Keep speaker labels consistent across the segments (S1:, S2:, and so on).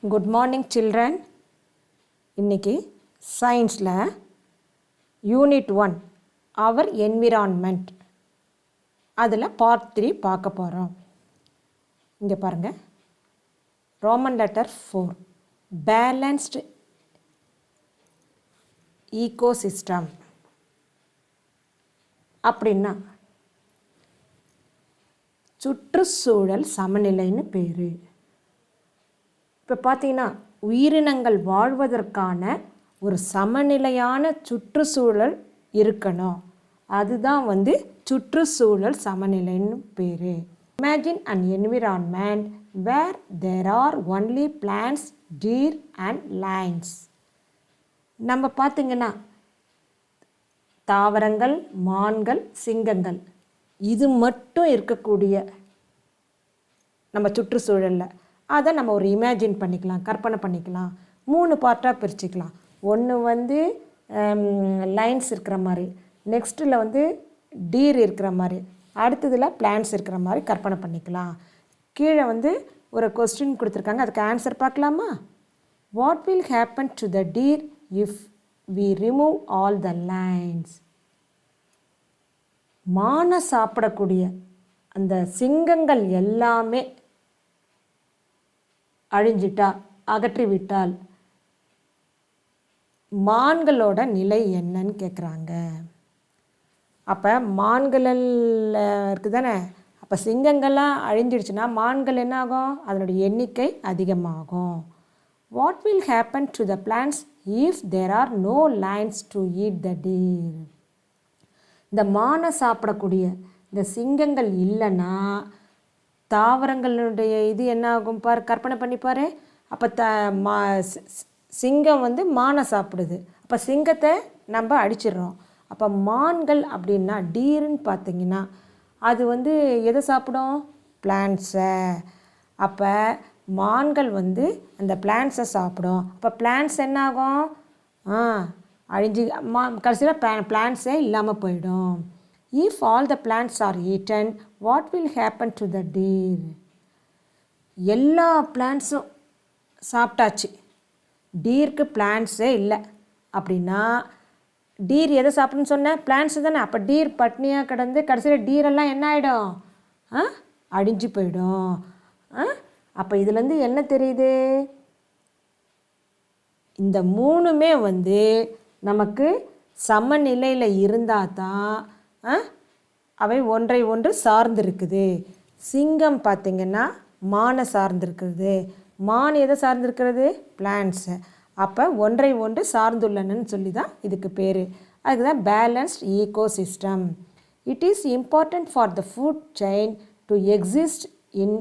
S1: Good morning children. இன்றைக்கி சயின்ஸில் unit 1 our environment அதில் பார்ட் 3 பார்க்க போகிறோம். இங்கே பாருங்கள், ரோமன் லெட்டர் 4 பேலன்ஸ்டு ஈகோசிஸ்டம் அப்படின்னா சுற்றுச்சூழல் சமநிலைன்னு பேர். இப்போ பார்த்தீங்கன்னா உயிரினங்கள் வாழ்வதற்கான ஒரு சமநிலையான சுற்றுச்சூழல் இருக்கணும். அதுதான் சுற்றுச்சூழல் சமநிலைன்னு பேர். Imagine an environment where there are only plants, deer and lions. நம்ம பார்த்திங்கன்னா தாவரங்கள், மான்கள், சிங்கங்கள் இது மட்டும் இருக்கக்கூடிய நம்ம சுற்றுச்சூழலில் அதை நம்ம ஒரு இமேஜின் பண்ணிக்கலாம், கற்பனை பண்ணிக்கலாம். 3 பார்ட்டாக பிரிச்சுக்கலாம். ஒன்று லைன்ஸ் இருக்கிற மாதிரி, நெக்ஸ்ட்டில் டீர் இருக்கிற மாதிரி, அடுத்ததில் பிளான்ட்ஸ் இருக்கிற மாதிரி கற்பனை பண்ணிக்கலாம். கீழே ஒரு கொஸ்டின் கொடுத்துருக்காங்க, அதுக்கு ஆன்சர் பார்க்கலாமா? What will happen to the deer if we remove all the lions? மானை சாப்பிடக்கூடிய அந்த சிங்கங்கள் எல்லாமே அழிஞ்சிட்டால், அகற்றிவிட்டால் மான்களோட நிலை என்னன்னு கேட்குறாங்க. அப்போ மான்களில் இருக்குது தானே, அப்போ சிங்கங்கள்லாம் அழிஞ்சிடுச்சுன்னா மான்கள் என்ன ஆகும்? அதனுடைய எண்ணிக்கை அதிகமாகும். What will happen to the plants if there are no lions to eat the deer? இந்த மானை சாப்பிடக்கூடிய இந்த சிங்கங்கள் இல்லைன்னா தாவரங்களுடைய இது என்ன ஆகும் பாரு, கற்பனை பண்ணிப்பார். அப்போ சிங்கம் மானை சாப்பிடுது, அப்போ சிங்கத்தை நம்ம அடிச்சிடுறோம். அப்போ மான்கள் அப்படின்னா டீருன்னு பார்த்திங்கன்னா அது எதை சாப்பிடும்? பிளான்ட்ஸை. அப்போ மான்கள் அந்த பிளான்ட்ஸை சாப்பிடும். அப்போ பிளான்ட்ஸ் என்ன ஆகும்? அழிஞ்சு கடைசியில் பிளான்ட்ஸே இல்லாமல் போயிடும். If all the plants R eaten what will happen to the deer? எல்லா பிளான்ட்ஸும் சாப்பிட்டாச்சு, டீருக்கு பிளான்ட்ஸே இல்லை அப்படின்னா டீர் எதை சாப்பிடுன்னு சொன்னேன்? பிளான்ட்ஸு தானே. அப்போ டீர் பட்னியாக கிடந்து கடைசியில் டீரெல்லாம் என்ன ஆகிடும்? அழிஞ்சு போயிடும். அப்போ இதுலேருந்து என்ன தெரியுது? இந்த 3மே நமக்கு சமநிலையில் இருந்தால் தான் அவை ஒன்றை ஒன்று சார்ந்திருக்குது. சிங்கம் பார்த்திங்கன்னா மானை சார்ந்திருக்கிறது, மான் எதை சார்ந்திருக்கிறது? பிளான்ட்ஸு. அப்போ ஒன்றை ஒன்று சார்ந்துள்ளனன்னு சொல்லி தான் இதுக்கு பேர். அதுக்கு தான் balanced ecosystem. It is important for the food chain to exist in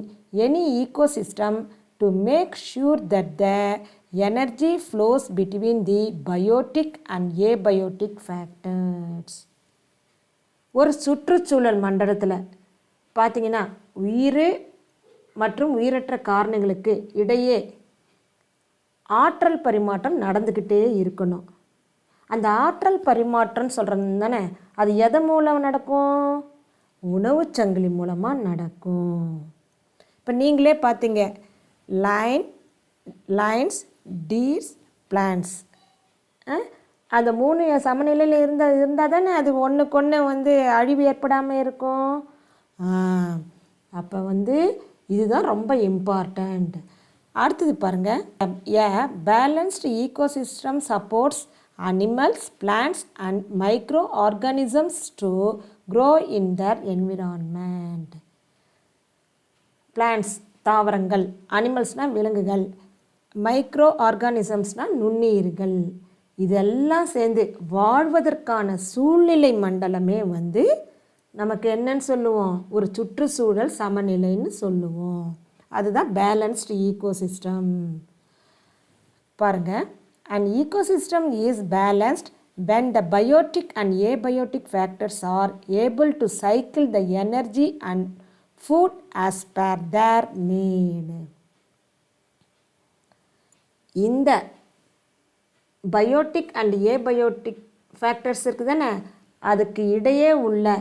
S1: any ecosystem to make sure that the energy flows between the biotic and abiotic factors. ஒரு சுற்றுச்சூழல் மண்டலத்தில் பார்த்திங்கன்னா உயிர் மற்றும் உயிரற்ற காரணிகளுக்கு இடையே ஆற்றல் பரிமாற்றம் நடந்துக்கிட்டே இருக்கணும். அந்த ஆற்றல் பரிமாற்றம் சொல்கிறது தானே, அது எதன் மூலம் நடக்கும்? உணவுச் சங்கிலி மூலமாக நடக்கும். இப்போ நீங்களே பார்த்தீங்க, லைன்ஸ், டீர்ஸ், பிளான்ட்ஸ், அந்த 3 சமநிலையில் இருந்தால் தானே அது ஒன்றுக்கொன்று அழிவு ஏற்படாமல் இருக்கும். அப்போ இதுதான் ரொம்ப இம்பார்ட்டண்ட். அடுத்தது பாருங்கள், a balanced ecosystem supports animals, plants and micro organisms to grow in the environment. Plants தாவரங்கள், அனிமல்ஸ்னால் விலங்குகள், மைக்ரோ ஆர்கானிசம்ஸ்னால் நுண்ணுயிர்கள், இதெல்லாம் சேர்ந்து வாழ்வதற்கான சூழ்நிலை மண்டலமே நமக்கு என்னன்னு சொல்லுவோம்? ஒரு சுற்றுச்சூழல் சமநிலைன்னு சொல்லுவோம். அதுதான் பேலன்ஸ்டு ஈகோசிஸ்டம். பாருங்கள், an ecosystem is balanced when the biotic and abiotic factors are able to cycle the energy and food as per their need. இந்த பயோட்டிக் அண்ட் ஏபயோட்டிக் ஃபேக்டர்ஸ் இருக்குது தானே, அதுக்கு இடையே உள்ள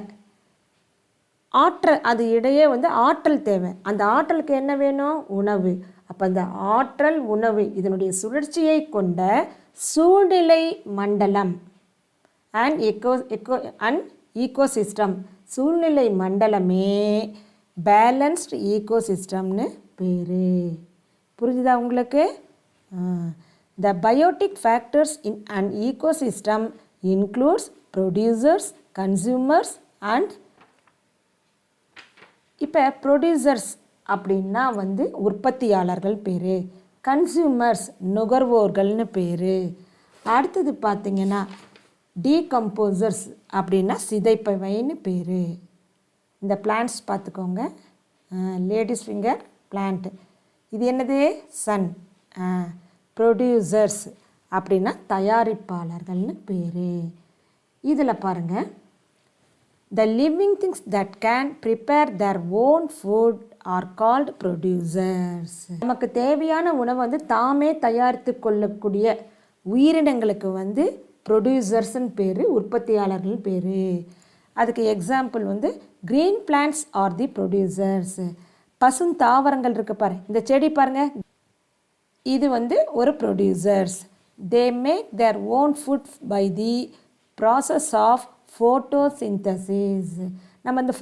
S1: ஆற்றல், அது இடையே வந்து ஆற்றல் தேவை. அந்த ஆற்றலுக்கு என்ன வேணும்? உணவு. அப்போ அந்த ஆற்றல், உணவு இதனுடைய சுழற்சியை கொண்ட சூழ்நிலை மண்டலம் அண்ட் ஈகோசிஸ்டம், சூழ்நிலை மண்டலமே பேலன்ஸ்டு ஈகோசிஸ்டம்னு பேர். புரிஞ்சுதா உங்களுக்கு? The biotic factors in an ecosystem includes producers, consumers and இப்போ ப்ரொடியூசர்ஸ் அப்படின்னா வந்து உற்பத்தியாளர்கள் பேர், கன்சியூமர்ஸ் நுகர்வோர்கள்னு பேர். அடுத்தது பார்த்திங்கன்னா டீகம்போசர்ஸ் அப்படின்னா சிதைப்பவைன்னு பேர். இந்த பிளான்ட்ஸ் பார்த்துக்கோங்க, லேடிஸ் ஃபிங்கர் பிளான்ட், இது என்னது? சன். ப்ரொடியூசர்ஸ் அப்படின்னா தயாரிப்பாளர்கள்னு பேர். இதில் பாருங்கள், the living things that can prepare their own food are called producers. நமக்கு தேவையான உணவை வந்து தாமே தயாரித்து கொள்ளக்கூடிய உயிரினங்களுக்கு வந்து ப்ரொடியூசர்ஸ்ன்னு பேர், உற்பத்தியாளர்கள் பேர். அதுக்கு எக்ஸாம்பிள் வந்து க்ரீன் பிளான்ட்ஸ் ஆர் தி ப்ரொடியூசர்ஸ். பசும் தாவரங்கள் இருக்குது பாரு, இந்த செடி பாருங்கள், இது வந்து ஒரு producers. They make their own food by the process of photosynthesis. நம்ம இந்த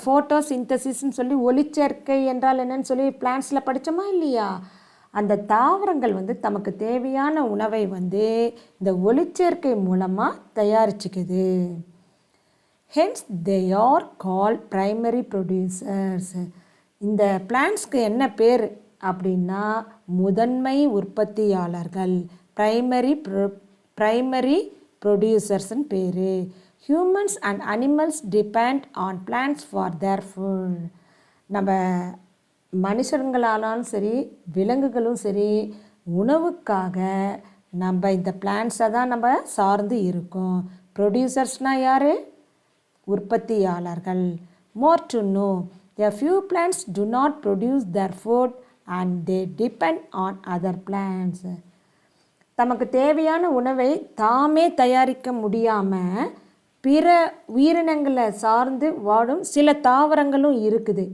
S1: ஃபோட்டோசிந்தசிஸ்ன்னு சொல்லி ஒளிச்சேர்க்கை என்றால் என்னன்னு சொல்லி பிளான்ட்ஸில் படித்தோமா இல்லையா? அந்த தாவரங்கள் வந்து தமக்கு தேவையான உணவை வந்து இந்த ஒளிச்சேர்க்கை மூலமாக தயாரிச்சுக்குது. Hence they are called primary producers. இந்த பிளான்ட்ஸ்க்கு என்ன பேர் அப்படின்னா முதன்மை உற்பத்தியாளர்கள், பிரைமரி ப்ரொடியூசர்ஸ்ன்னு பேர். Humans and animals depend on plants for their food. நம்ம மனுஷங்களாலும் சரி விலங்குகளும் சரி உணவுக்காக நம்ம இந்த பிளான்ட்ஸை தான் நம்ம சார்ந்து இருக்கோம். ப்ரொடியூசர்ஸ்னால் யார்? உற்பத்தியாளர்கள். More to know, a few plants do not produce their food and they depend on other plants. தமக்கு தேவையான உணவை தாமே தயாரிக்க முடியாமல் பிற உயிரினங்களை சார்ந்து வாழும் சில தாவரங்களும் இருக்குது.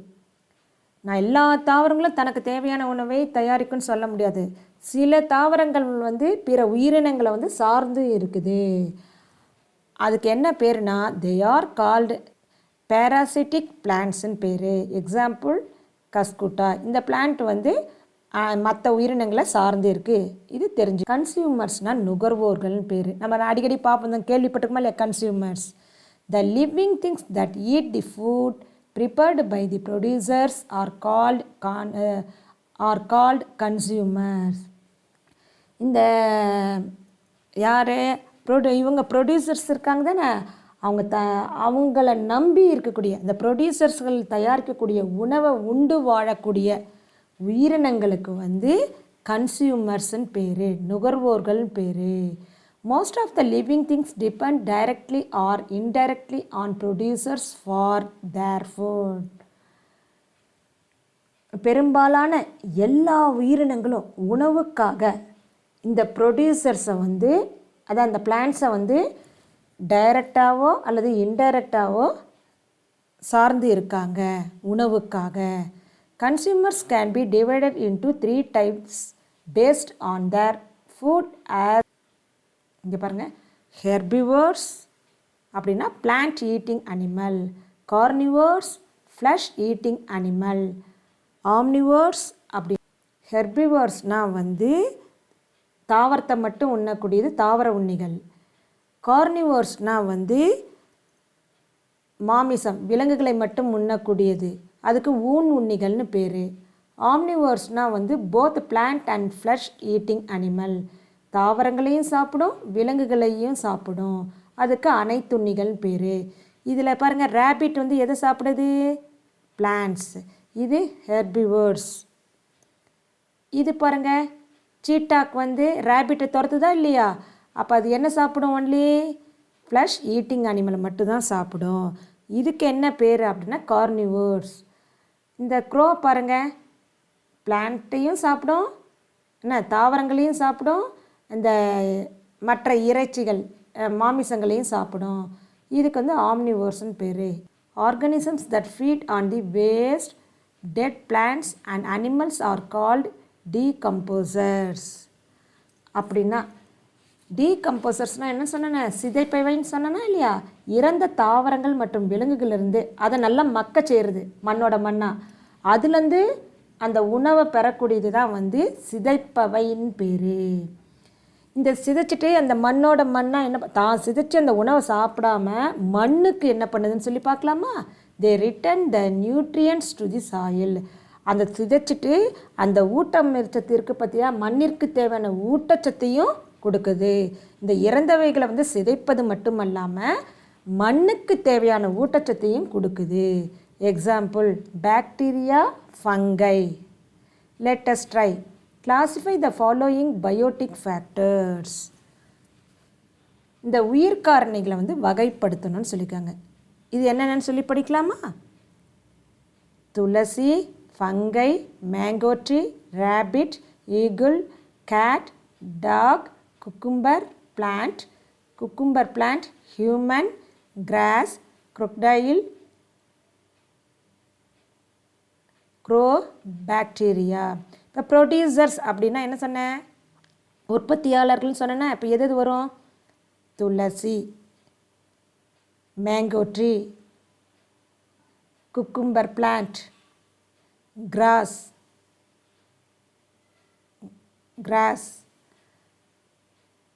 S1: நான் எல்லா தாவரங்களும் தனக்கு தேவையான உணவை தயாரிக்கும்னு சொல்ல முடியாது. சில தாவரங்கள் வந்து பிற உயிரினங்களை வந்து சார்ந்து இருக்குது. அதுக்கு என்ன பேருனா தே ஆர் கால்டு பேராசிட்டிக் பிளான்ட்ஸ்ன்னு பேர். எக்ஸாம்பிள் கஸ்குட்டா. இந்த பிளான்ட் வந்து மற்ற உயிரினங்களை சார்ந்து இருக்குது, இது தெரிஞ்சு. கன்சியூமர்ஸ்னால் நுகர்வோர்கள்னு பேர். நம்ம அடிக்கடி பார்ப்போம், கேள்விப்பட்டிருக்கோமா இல்லையா? Consumers, the living things that eat the food prepared by the producers are called consumers. இந்த யார் இவங்க ப்ரொடியூசர்ஸ் இருக்காங்க தானே, அவங்கள நம்பி இருக்கக்கூடிய இந்த ப்ரொடியூசர்ஸ்கள் தயாரிக்கக்கூடிய உணவை உண்டு வாழக்கூடிய உயிரினங்களுக்கு வந்து கன்சியூமர்ஸ்ன்னு பேர், நுகர்வோர்கள்னு பேர். Most of the living things depend directly or indirectly on producers for their food. பெரும்பாலான எல்லா உயிரினங்களும் உணவுக்காக இந்த ப்ரொடியூசர்ஸை வந்து, அதான் அந்த பிளான்ட்ஸை வந்து டைரக்டாவோ அல்லது இன்டைரக்டாவோ சார்ந்து இருக்காங்க உணவுக்காக. Consumers can be divided into 3 types based on their food as, இங்கே பாருங்கள், ஹெர்பிவர்ஸ் அப்படின்னா plant eating animal, carnivores flesh eating animal, omnivores. அப்படி ஹெர்பிவர்ஸ்னால் வந்து தாவரத்தை மட்டும் உண்ணக்கூடியது, தாவர உண்ணிகள். கார்னிவர்ஸ்னால் வந்து மாமிசம், விலங்குகளை மட்டும் உண்ணக்கூடியது, அதுக்கு ஊன் உண்ணிகள்னு பேர். ஆம்னிவர்ஸ்னால் வந்து both plant and flesh eating animal, தாவரங்களையும் சாப்பிடும் விலங்குகளையும் சாப்பிடும், அதுக்கு அனைத்துண்ணிகள் பேர். இதில் பாருங்கள், ரேபிட் வந்து எதை சாப்பிடுது? பிளான்ட்ஸ். இது ஹெர்பிவர்ஸ். இது பாருங்கள், சீட்டாக் வந்து ரேபிட்டை துரத்துதா இல்லையா? அப்போ அது என்ன சாப்பிடும்? ஒன்லி ஃப்ளஷ் ஈட்டிங் அனிமலை மட்டும்தான் சாப்பிடும். இதுக்கு என்ன பேர் அப்படின்னா கார்னிவர்ஸ். இந்த க்ரோ பாருங்கள், பிளான்ட்டையும் சாப்பிடும், என்ன தாவரங்களையும் சாப்பிடும், இந்த மற்ற இறைச்சிகள் மாமிசங்களையும் சாப்பிடும். இதுக்கு வந்து ஆம்னிவர்ஸ்ன்னு பேர். Organisms that feed on the waste, dead plants and animals are called decomposers. அப்படின்னா டீகம்போசர்ஸ்னால் என்ன சொன்னேன், சிதைப்பவைன்னு சொன்னேன்னா இல்லையா, இறந்த தாவரங்கள் மற்றும் விலங்குகளிலிருந்து அதை நல்லா மக்க செய்கிறது மண்ணோட மண்ணாக, அதுலேருந்து அந்த உணவை பெறக்கூடியது தான் வந்து சிதைப்பவைன்னு பேர். இந்த சிதைச்சிட்டு அந்த மண்ணோட மண்ணாக என்ன தான் சிதைச்சி அந்த உணவை சாப்பிடாம மண்ணுக்கு என்ன பண்ணுதுன்னு சொல்லி பார்க்கலாமா. They return the nutrients to the soil. அந்த சிதைச்சிட்டு அந்த ஊட்டச்சத்து இருக்குது பார்த்தியா, மண்ணிற்கு தேவையான ஊட்டச்சத்தையும் கொடுக்குது. இந்த இறந்தவைகளை வந்து சிதைப்பது மட்டுமல்லாமல் மண்ணுக்கு தேவையான ஊட்டச்சத்தையும் கொடுக்குது. Example bacteria, fungi. Let us try. Classify the following biotic factors. இந்த உயிர்காரணிகளை வந்து வகைப்படுத்தணும்னு சொல்லியிருக்காங்க. இது என்னென்னு சொல்லி படிக்கலாமா. Tulsi, fungi, mango tree, rabbit, eagle, cat, dog, cucumber plant, human, grass, crocodile, crow, bacteria. இப்போ ப்ரொடியூசர்ஸ் அப்படின்னா என்ன சொன்னேன், உற்பத்தியாளர்கள்னு சொன்னேன்னா இப்போ எது வரும், tulsi, mango tree, cucumber plant, grass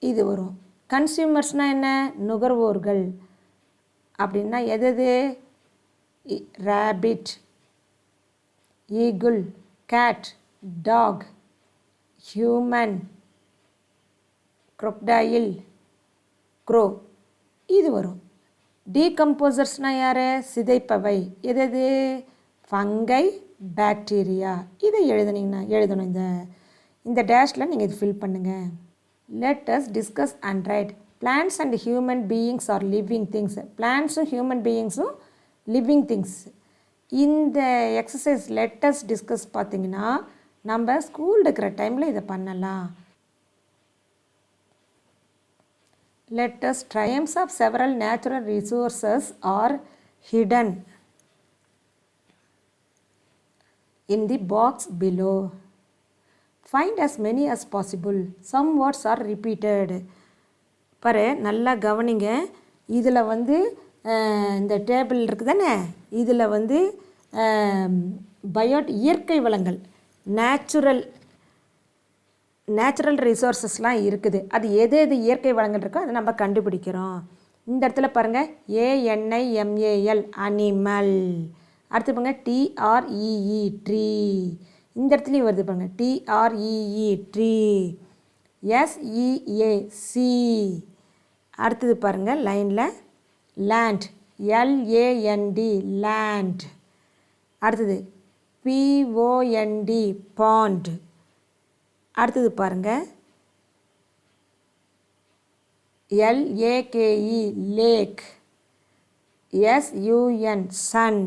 S1: இது வரும். கன்சியூமர்ஸ்னால் என்ன, நுகர்வோர்கள் அப்படின்னா எது, rabbit, eagle, cat, dog, human, crocodile, crow இது வரும். டீகம்போசர்ஸ்னால் யார், சிதைப்பவை. எது, ஃபங்கை, பாக்டீரியா. இதை எழுதணும். இந்த டேஷில் நீங்கள் இது ஃபில் பண்ணுங்கள். Let us discuss and write. Plants and human beings are living things. பிளான்ட்ஸும் ஹியூமன் பீயிங்ஸும் லிவிங் திங்ஸ். இந்த எக்ஸசைஸ் லெட் அஸ் டிஸ்கஸ் பார்த்திங்கன்னா நம்ம ஸ்கூல் இருக்கிற டைமில் இதை பண்ணலாம். Let us try. Names of several natural resources are hidden in the box below. Find as many as possible. Some words are repeated. பாரு நல்லா கவனிங்க. இதில் வந்து இந்த டேபிள் இருக்குது தானே, இதில் வந்து இயற்கை வளங்கள், நேச்சுரல் ரிசோர்ஸஸ்லாம் இருக்குது. அது எது இயற்கை வளங்கள் இருக்கோ அதை நம்ம கண்டுபிடிக்கிறோம். இந்த இடத்துல பாருங்கள், ANIMAL அனிமல். அடுத்து பாருங்கள் TREE ட்ரீ. இந்த இடத்துலையும் வருது பாருங்கள், TREE ட்ரீ. SEAC. அடுத்தது பாருங்கள் லைனில் லேண்ட், LAND லேண்ட். அடுத்தது POND பாண்ட். அடுத்தது பாருங்கள் LAKE lake, SUN sun,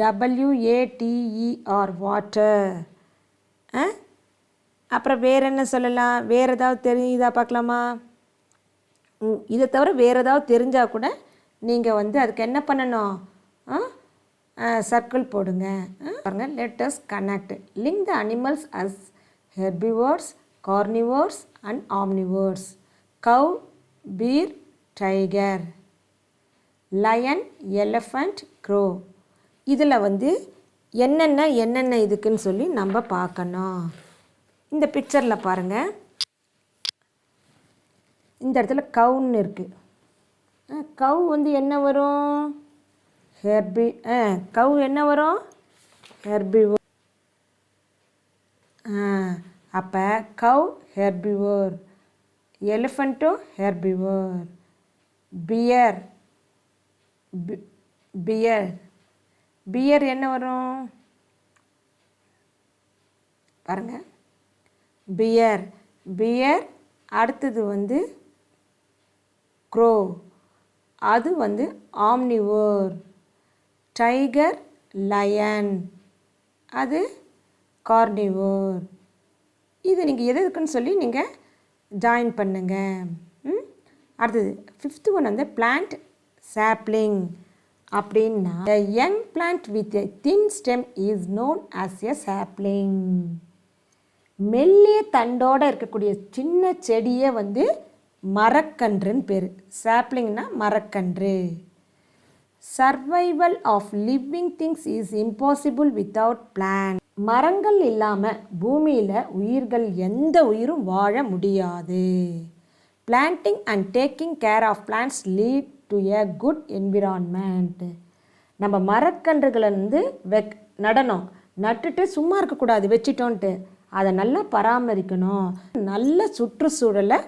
S1: WATER water. அப்புறம் வேறு என்ன சொல்லலாம், வேறு ஏதாவது தெரியுதா பார்க்கலாமா. இதை தவிர வேறு ஏதாவது தெரிஞ்சால் கூட நீங்கள் வந்து அதுக்கு என்ன பண்ணணும், சர்க்கிள் போடுங்க. பாருங்கள், let us connect. Link the animals as herbivores, carnivores and omnivores. Cow, bear, tiger, lion, elephant, crow. இதில் வந்து என்னென்ன இதுக்குன்னு சொல்லி நம்ம பார்க்கணும். இந்த பிக்சரில் பாருங்கள், இந்த இடத்துல கவுன்னு இருக்குது. கவு வந்து என்ன வரும், கவு என்ன வரும், ஹெர்பிவோர். அப்போ கவ் ஹெர்பிவோர், எலிஃபண்ட்டும் ஹெர்பிவோர். பியர் என்ன வரும் பாருங்கள், பியர். அடுத்தது வந்து க்ரோ, அது வந்து ஆம்னிவோர். டைகர், லயன், அது கார்னிவோர். இது நீங்கள் எதுக்குன்னு சொல்லி நீங்கள் ஜாயின் பண்ணுங்கள். அடுத்தது 5th ஒன் வந்து பிளான்ட் சாப்ளிங், அப்படின்னா a young plant with a thin stem is known as a sapling. மெல்லிய தண்டோடு இருக்கக்கூடிய சின்ன செடியே வந்து மரக்கன்றுன்னு பேர். சாப்ளிங்னா மரக்கன்று. Survival of living things is impossible without plant. மரங்கள் இல்லாமல் பூமியில் உயிர்கள் எந்த உயிரும் வாழ முடியாது. Planting and taking care of plants lead to a good environment. நம்ம மரக்கன்றுகளை வந்து நடணும். நட்டுட்டு சும்மா இருக்கக்கூடாது வச்சிட்டோன்ட்டு. அதை நல்லா பராமரிக்கணும். நல்ல சுற்றுச்சூழலை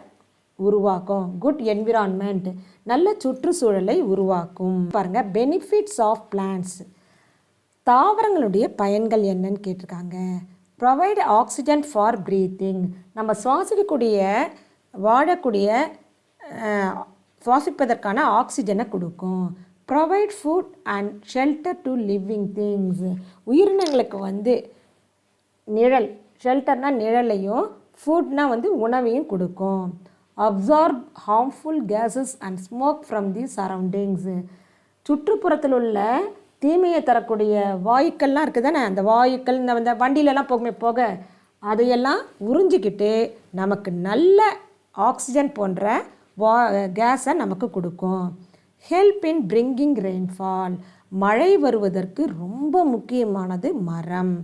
S1: உருவாக்கும். குட் என்விரான்மெண்ட் நல்ல சுற்றுச்சூழலை உருவாக்கும். பாருங்கள், பெனிஃபிட்ஸ் ஆஃப் பிளான்ட்ஸ். தாவரங்களுடைய பயன்கள் என்னன்னு கேட்டிருக்காங்க. Provide oxygen for breathing. நம்ம சுவாசிப்பதற்கான ஆக்சிஜனை கொடுக்கும். Provide food and shelter to living things. உயிரினங்களுக்கு வந்து நிழல், ஷெல்டர்னால் நிழலையும், ஃபுட்னால் வந்து உணவையும் கொடுக்கும். Absorb harmful gases and smoke from the surroundings. சுற்றுப்புறத்தில் உள்ள தீமையை தரக்கூடிய வாயுக்கள்லாம் இருக்குது தானே, அந்த வாயுக்கள் இந்த வண்டியிலலாம் போக அதையெல்லாம் உறிஞ்சிக்கிட்டு நமக்கு நல்ல ஆக்சிஜன் போன்ற கேஸை நமக்கு கொடுக்கும். Help in bringing rainfall. மழை வருவதற்கு ரொம்ப முக்கியமானது மரம்.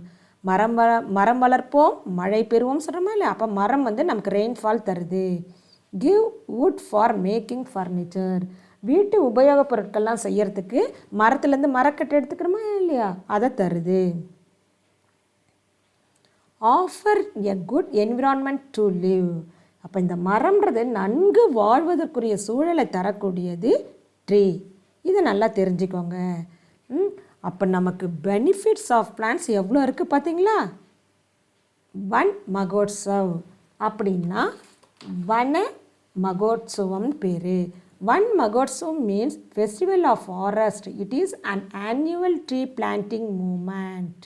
S1: மரம் வளர்ப்போம் மழை பெறுவோம் சொல்கிறோமா இல்லை? அப்போ மரம் வந்து நமக்கு ரெயின்ஃபால் தருது. Give would for making furniture. வீட்டு உபயோகப் பொருட்கள்லாம் செய்யறதுக்கு மரத்துலேருந்து மரக்கட்டை எடுத்துக்கிறோமா இல்லையா, அதை தருது. Offer a good environment to live. அப்போ இந்த மரம்ன்றது நன்கு வாழ்வதற்குரிய சூழலை தரக்கூடியது ட்ரீ. இதை நல்லா தெரிஞ்சுக்கோங்க. அப்போ நமக்கு பெனிஃபிட்ஸ் ஆஃப் பிளான்ட்ஸ் எவ்வளோ இருக்குது பார்த்தீங்களா? வன் மகோத்சவ் அப்படின்னா வன மகோத்சவம் பேர். One Magotsav means Festival of Forest. It is an annual tree planting movement.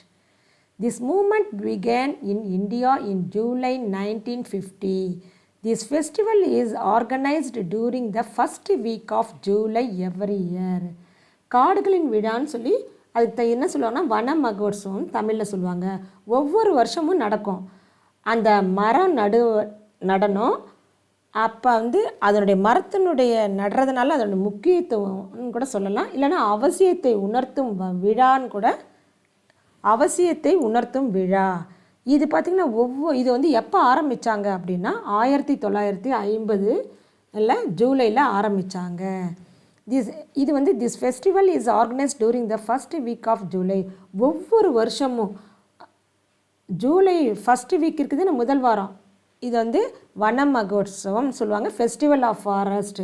S1: This movement began in India in July 1950. This festival is organized during the first week of July every year. காடுகளின் விழான்னு சொல்லி அதுக்கு என்ன சொல்லுவாங்கன்னா வன மகோத்சவம் தமிழில் சொல்லுவாங்க. ஒவ்வொரு வருஷமும் நடக்கும். அந்த மரம் நடனம் அப்போ வந்து அதனுடைய மரத்தினுடைய நடுறதுனால அதனுடைய முக்கியத்துவம்னு கூட சொல்லலாம். இல்லைன்னா அவசியத்தை உணர்த்தும் விழான்னு கூட, அவசியத்தை உணர்த்தும் விழா. இது பார்த்திங்கன்னா இது வந்து எப்போ ஆரம்பித்தாங்க அப்படின்னா 1950 ஜூலையில் ஆரம்பித்தாங்க. இது வந்து this festival is organised during the first week of July. ஒவ்வொரு வருஷமும் ஜூலை ஃபஸ்ட் வீக் இருக்குதுன்னு முதல் வாரம் இது வந்து வன மகோத்சவம் சொல்லுவாங்க. ஃபெஸ்டிவல் ஆஃப் ஃபாரஸ்ட்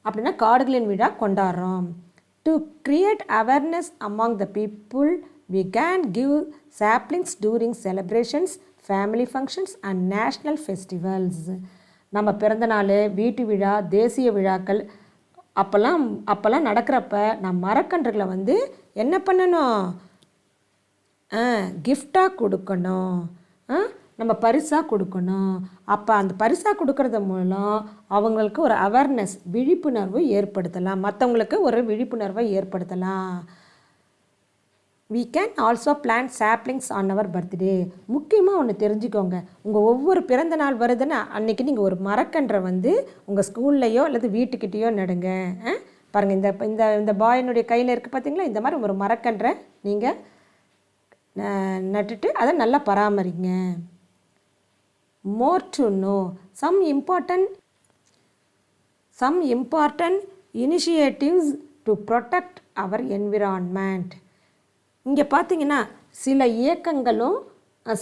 S1: அப்படின்னா காடுகளின் விழா கொண்டாடுறோம். To create awareness among the people we can give saplings during celebrations, family functions and national festivals. நம்ம பிறந்த நாள், வீட்டு விழா, தேசிய விழாக்கள் அப்போல்லாம் நடக்கிறப்ப நம்ம மரக்கன்றுகளை வந்து என்ன பண்ணணும்? கிஃப்டாக கொடுக்கணும். நம்ம பரிசாக கொடுக்கணும். அப்போ அந்த பரிசாக கொடுக்கறது மூலம் அவங்களுக்கு ஒரு அவேர்னஸ், விழிப்புணர்வு ஏற்படுத்தலாம். மற்றவங்களுக்கு ஒரு விழிப்புணர்வை ஏற்படுத்தலாம். we can also plant saplings on our birthday. முக்கியமாக ஒன்று தெரிஞ்சுக்கோங்க. உங்கள் ஒவ்வொரு பிறந்த நாள் வருதுன்னா அன்றைக்கி நீங்கள் ஒரு மரக்கன்றை வந்து உங்கள் ஸ்கூல்லையோ அல்லது வீட்டுக்கிட்டேயோ நடுங்க. பாருங்கள், இந்த பாயினுடைய கையில் இருக்குது பார்த்தீங்களா? இந்த மாதிரி ஒரு மரக்கன்றை நீங்கள் நட்டுட்டு அதை நல்லா பராமரிங்க. More to know some important initiatives to protect our environment. இங்கே பார்த்தீங்கன்னா சில இயக்கங்களும்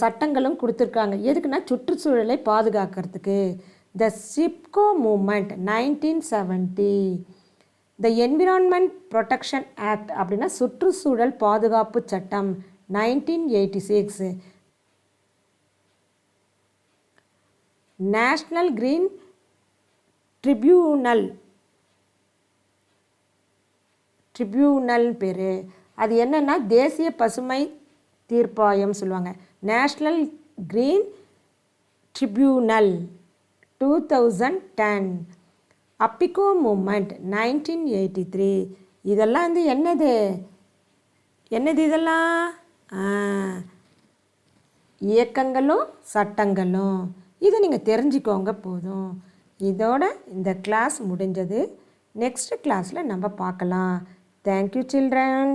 S1: சட்டங்களும் கொடுத்துருக்காங்க. எதுக்குன்னா சுற்றுச்சூழலை பாதுகாக்கிறதுக்கு. The Chipko movement 1970, the environment protection act அப்படின்னா சுற்றுச்சூழல் பாதுகாப்பு சட்டம் 1986, நேஷ்னல் கிரீன் ட்ரிபியூனல் பேர். அது என்னென்னா தேசிய பசுமை தீர்ப்பாயம் சொல்லுவாங்க. National green tribunal 2010. அப்பிகோ மூமெண்ட் 1983, இதெல்லாம் வந்து என்னது என்னது இதெல்லாம் இயக்கங்களும் சட்டங்களும். இதை நீங்கள் தெரிஞ்சுக்கோங்க போதும். இதோட இந்த கிளாஸ் முடிஞ்சது. நெக்ஸ்ட் கிளாஸில் நம்ம பார்க்கலாம். Thank you children.